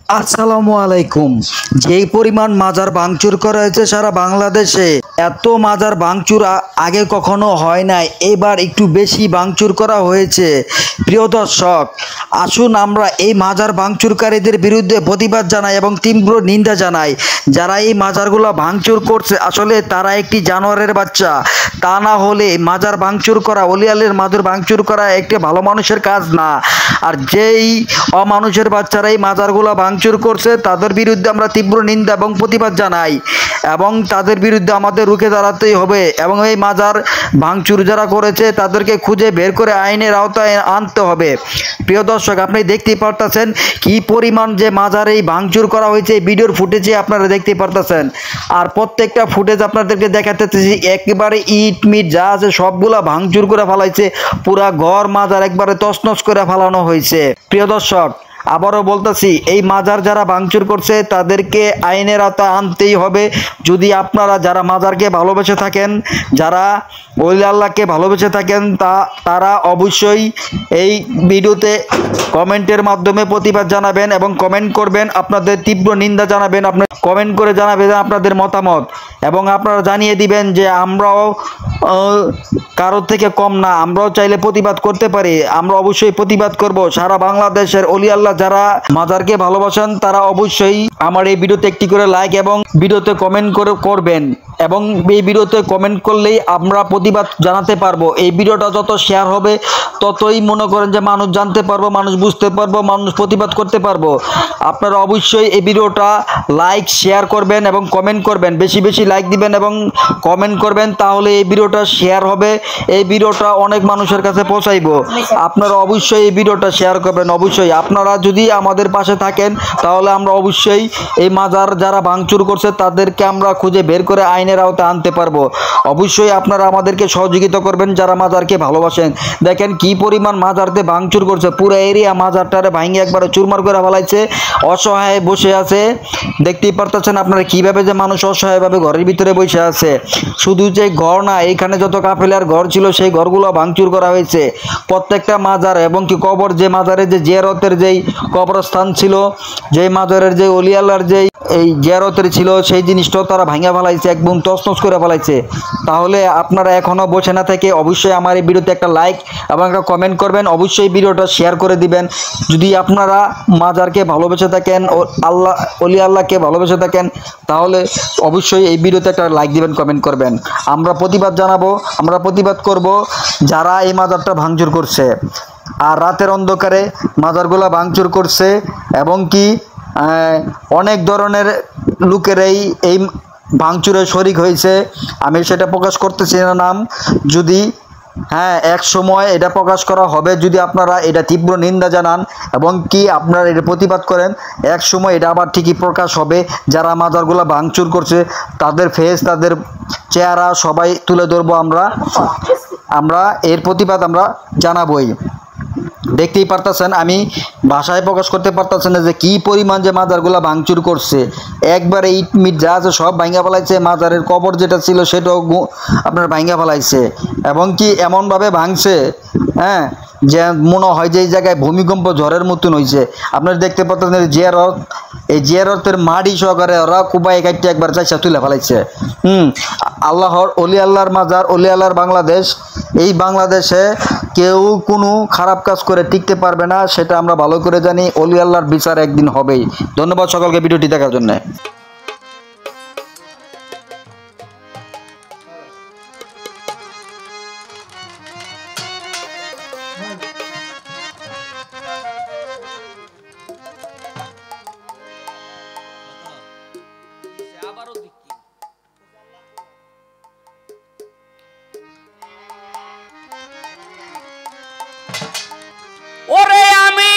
আসসালামু আলাইকুম। যেই পরিমাণ মাজার ভাঙচুর করা হয়েছে সারা বাংলাদেশে, এত মাজার ভাঙচুর আগে কখনো হয় নাই। এবার একটু বেশি ভাঙচুর করা হয়েছে। প্রিয় দর্শক, আসুন আমরা এই মাজার ভাঙচুরকারীদের বিরুদ্ধে প্রতিবাদ জানাই এবং তীব্র নিন্দা জানাই। যারা এই মাজারগুলো ভাঙচুর করছে, আসলে তারা একটি জানোয়ারের বাচ্চা। তা না হলে মাজার ভাঙচুর করা, অলিয়ালের মাজার ভাঙচুর করা একটি ভালো মানুষের কাজ না। আর যেই অমানুষের বাচ্চারা এই মাজারগুলো ভাঙচুর করছে, তাদের বিরুদ্ধে আমরা তীব্র নিন্দা এবং প্রতিবাদ জানাই এবং তাদের বিরুদ্ধে আমাদের রুখে দাঁড়াতেই হবে। এবং এই মাজার ভাঙচুর যারা করেছে তাদেরকে খুঁজে বের করে আইনের আওতায় আনতে হবে। প্রিয় দর্শক, আপনি দেখতেই পারতেছেন কি পরিমাণ যে মাজার এই ভাঙচুর করা হয়েছে। এই ভিডিওর ফুটেজে আপনারা দেখতেই পারতেছেন। আর প্রত্যেকটা ফুটেজ আপনাদেরকে দেখাতেছি, একেবারে ইট মিট যা আছে সবগুলা ভাঙচুর করে ফেলাইছে। পুরা ঘর মাজার একবারে তছনছ করে ফেলানো হয়েছে। প্রিয় দর্শক, আবারও বলতেছি, এই মাজার যারা ভাঙচুর করছে তাদেরকে আইনের আওতায় আনতেই হবে। যদি আপনারা যারা মাজারকে ভালোবেসে থাকেন, যারা ওলি আল্লাহকে ভালোবেসে থাকেন, তারা অবশ্যই এই ভিডিওতে কমেন্টের মাধ্যমে প্রতিবাদ জানাবেন এবং কমেন্ট করবেন, আপনাদের তীব্র নিন্দা জানাবেন। আপনার কমেন্ট করে জানাবেন আপনাদের মতামত এবং আপনারা জানিয়ে দিবেন যে আমরাও কারোর থেকে কম না, আমরাও চাইলে প্রতিবাদ করতে পারি। আমরা অবশ্যই প্রতিবাদ করব। সারা বাংলাদেশের অলি আল্লাহ যারা মাজারকে ভালোবাসেন তারা অবশ্যই আমার এই ভিডিওতে একটি করে লাইক এবং ভিডিওতে কমেন্ট করবেন এবং এই ভিডিওতে কমেন্ট করলেই আমরা প্রতিবাদ জানাতে পারবো। এই ভিডিওটা যত শেয়ার হবে ততই মনে করেন যে মানুষ জানতে পারবো, মানুষ বুঝতে পারবো, মানুষ প্রতিবাদ করতে পারবো। আপনারা অবশ্যই এই ভিডিওটা লাইক শেয়ার করবেন এবং কমেন্ট করবেন, বেশি বেশি লাইক দিবেন এবং কমেন্ট করবেন, তাহলে এই ভিডিওটা শেয়ার হবে, এই ভিডিওটা অনেক মানুষের কাছে পৌঁছাইব। আপনারা অবশ্যই এই ভিডিওটা শেয়ার করবেন। অবশ্যই আপনারা যদি আমাদের পাশে থাকেন তাহলে আমরা অবশ্যই এই মাজার যারা ভাঙচুর করছে তাদেরকে আমরা খুঁজে বের করে আইনের আওতায় আনতে পারবো। অবশ্যই আপনারা আমাদেরকে সহযোগিতা করবেন যারা মাজারকে ভালোবাসেন। দেখেন কি পরিমাণ মাজারতে ভাঙচুর করছে, পুরো এরিয়া মাজারটারে ভাঙিয়ে একবারে চুরমার করে ফেলাইছে। অসহায় বসে আছে, দেখতেই পারতেছেন আপনারা কিভাবে যে মানুষ অসহায়ভাবে ঘরের ভিতরে বসে আছে। শুধু যে ঘর না, এইখানে যত কাফেলার ঘর ছিল সেই ঘরগুলো ভাঙচুর করা হয়েছে। প্রত্যেকটা মাজার এবং কি কবর, যে মাজারে যে জিয়ারতের যেই কবরস্থান ছিল, যেই মাজারের যে অলি আল্লাহর যেই এই জিয়ারতের ছিল, সেই জিনিসটাও তারা ভাঙা ফেলাইছে, একদম তছনছ করে ফেলাইছে। তাহলে আপনারা এখনও বসে না থেকে অবশ্যই আমার এই ভিডিওতে একটা লাইক এবং একটা কমেন্ট করবেন, অবশ্যই ভিডিওটা শেয়ার করে দিবেন। যদি আপনারা মাজারকে ভালোবেসে থাকেন, আল্লাহ অলি আল্লাহকে ভালোবেসে থাকেন, তাহলে অবশ্যই এই ভিডিওতে একটা লাইক দিবেন, কমেন্ট করবেন। আমরা প্রতিবাদ জানাবো, আমরা প্রতিবাদ করব যারা এই মাজারটা ভাঙচুর করছে আর রাতের অন্ধকারে মাজারগুলা ভাঙচুর করছে এবং কি অনেক ধরনের লোকেরাই এই ভাঙচুরে শরিক হয়েছে। আমি সেটা প্রকাশ করতেছি না নাম। যদি এক সময় এটা প্রকাশ করা হবে, যদি আপনারা এটা তীব্র নিন্দা জানান এবং কি আপনারা এটা প্রতিবাদ করেন, এক সময় এটা আবার ঠিকই প্রকাশ হবে। যারা মাজারগুলো ভাঙচুর করছে তাদের ফেস, তাদের চেহারা সবাই তুলে ধরবো। আমরা এর প্রতিবাদ আমরা জানাবই। দেখতেই পারতেছেন, আমি ভাষায় প্রকাশ করতে পারতেছেন না যে কি পরিমাণ যে মাজারগুলা ভাঙচুর করছে। একবারে ইট মিট যা আছে সব ভাঙা ফেলাইছে। মাজারের কবর যেটা ছিল সেটাও আপনার ভাঙা ফেলাইছে এবং কি এমনভাবে ভাঙছে যে মনে হয় যে এই জায়গায় ভূমিকম্প ঝড়ের মতন হয়েছে। আপনারা দেখতে পাচ্ছেন জিয়ারত, এই জিয়ারতের মাটি সহকারে ওরা কুবাই কাটতে একবার চাইছা তুলে ফেলাইছে। আল্লাহর অলি আল্লাহর মাজার, অলি আল্লাহর বাংলাদেশ। এই বাংলাদেশে কেউ কোনো খারাপ কাজ করে টিকতে পারবে না, সেটা আমরা ভালো করে জানি। অলি আল্লাহর বিচার একদিন হবেই। ধন্যবাদ সকলকে ভিডিওটি দেখার জন্য। ওরে আমি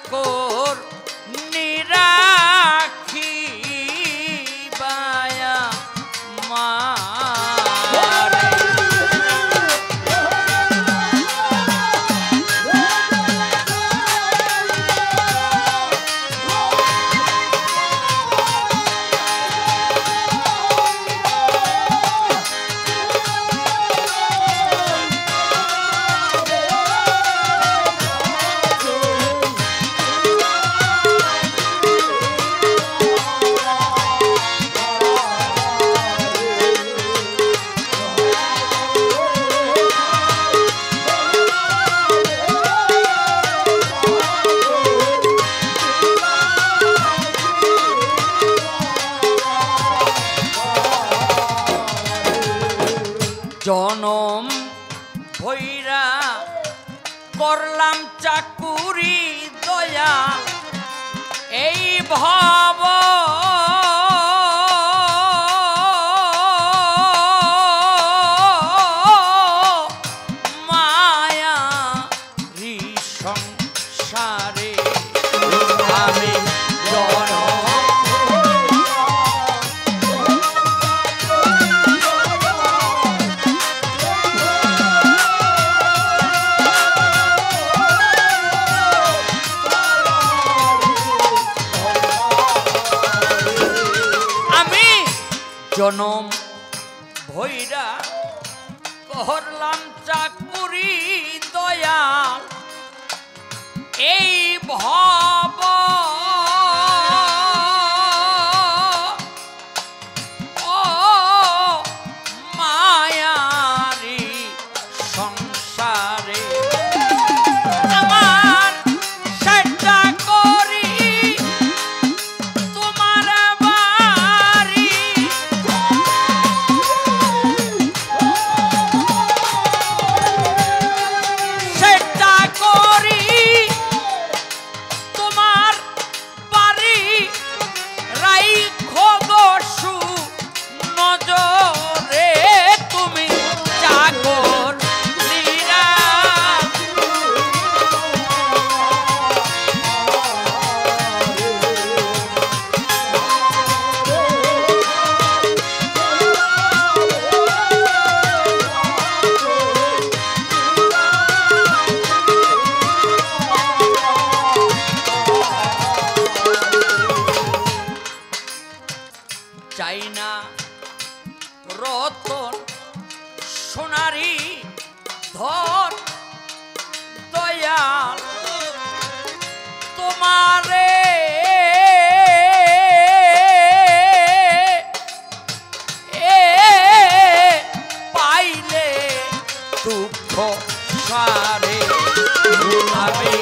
চাকর নিরাখি বায়া মারে জনম ভৈরা করলাম চাকুরি দয়া এই ভব মায়া সংসারে আমি জনম ভৈরা করলাম চাকুরি দয়াল এই ভব ও মায়ারি সংসারে আমার সেটা করি তোমার বাড়ি সেটা করি তোমার বাড়ি রাইখো বসু নজরে তুমি চাকর নিরা চাই না রতন সোনারি ধন দয়াল তোমারে পাইলে দুঃখ সারে আমি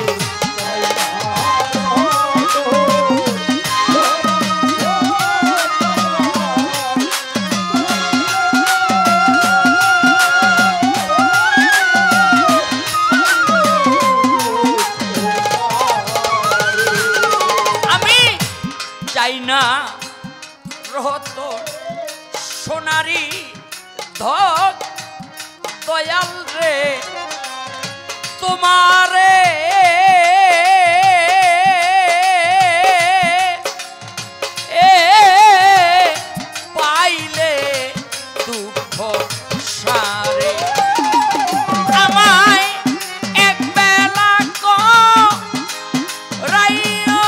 চাই না রতন সোনারি ধন দয়াল রে তোমারে পাইলে দুঃখ সারে আমায় এক বেলা রাইও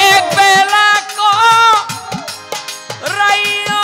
এক বেলা রাইও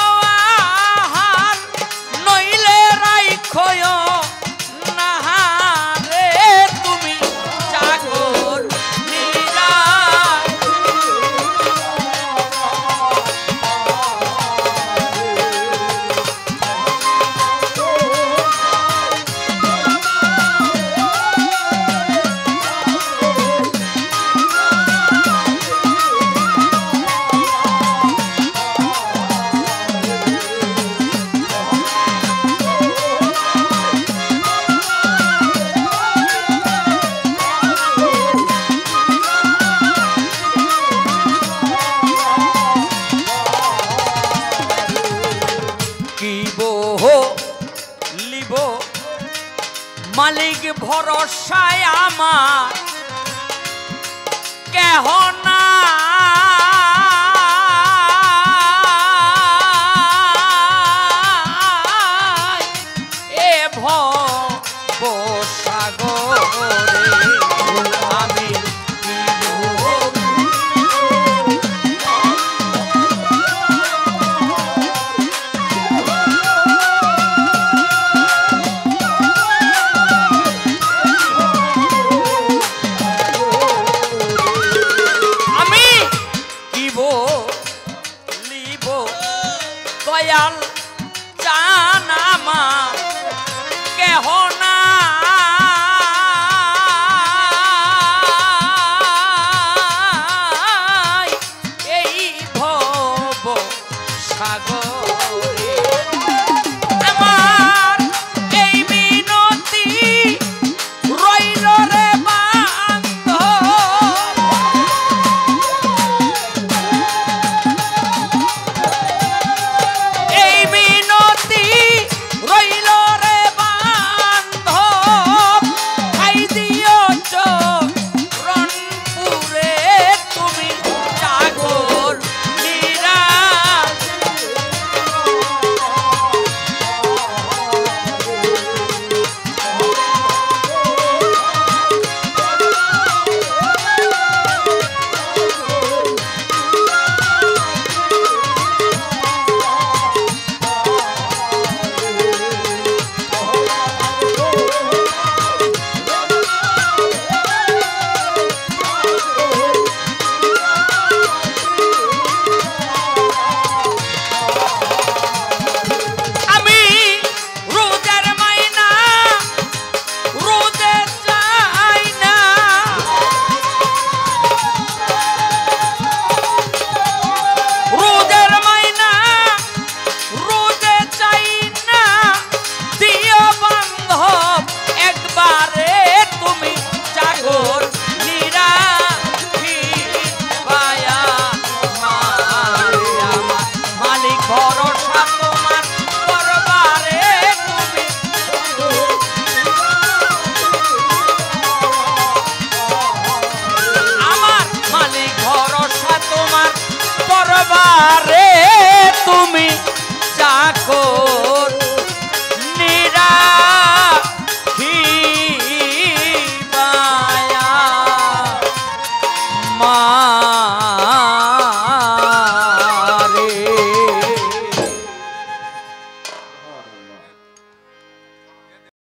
মালিক ভরসায় আমার কেহ না এ ভবসাগরে আমি দয়াল জান আমার কেহ না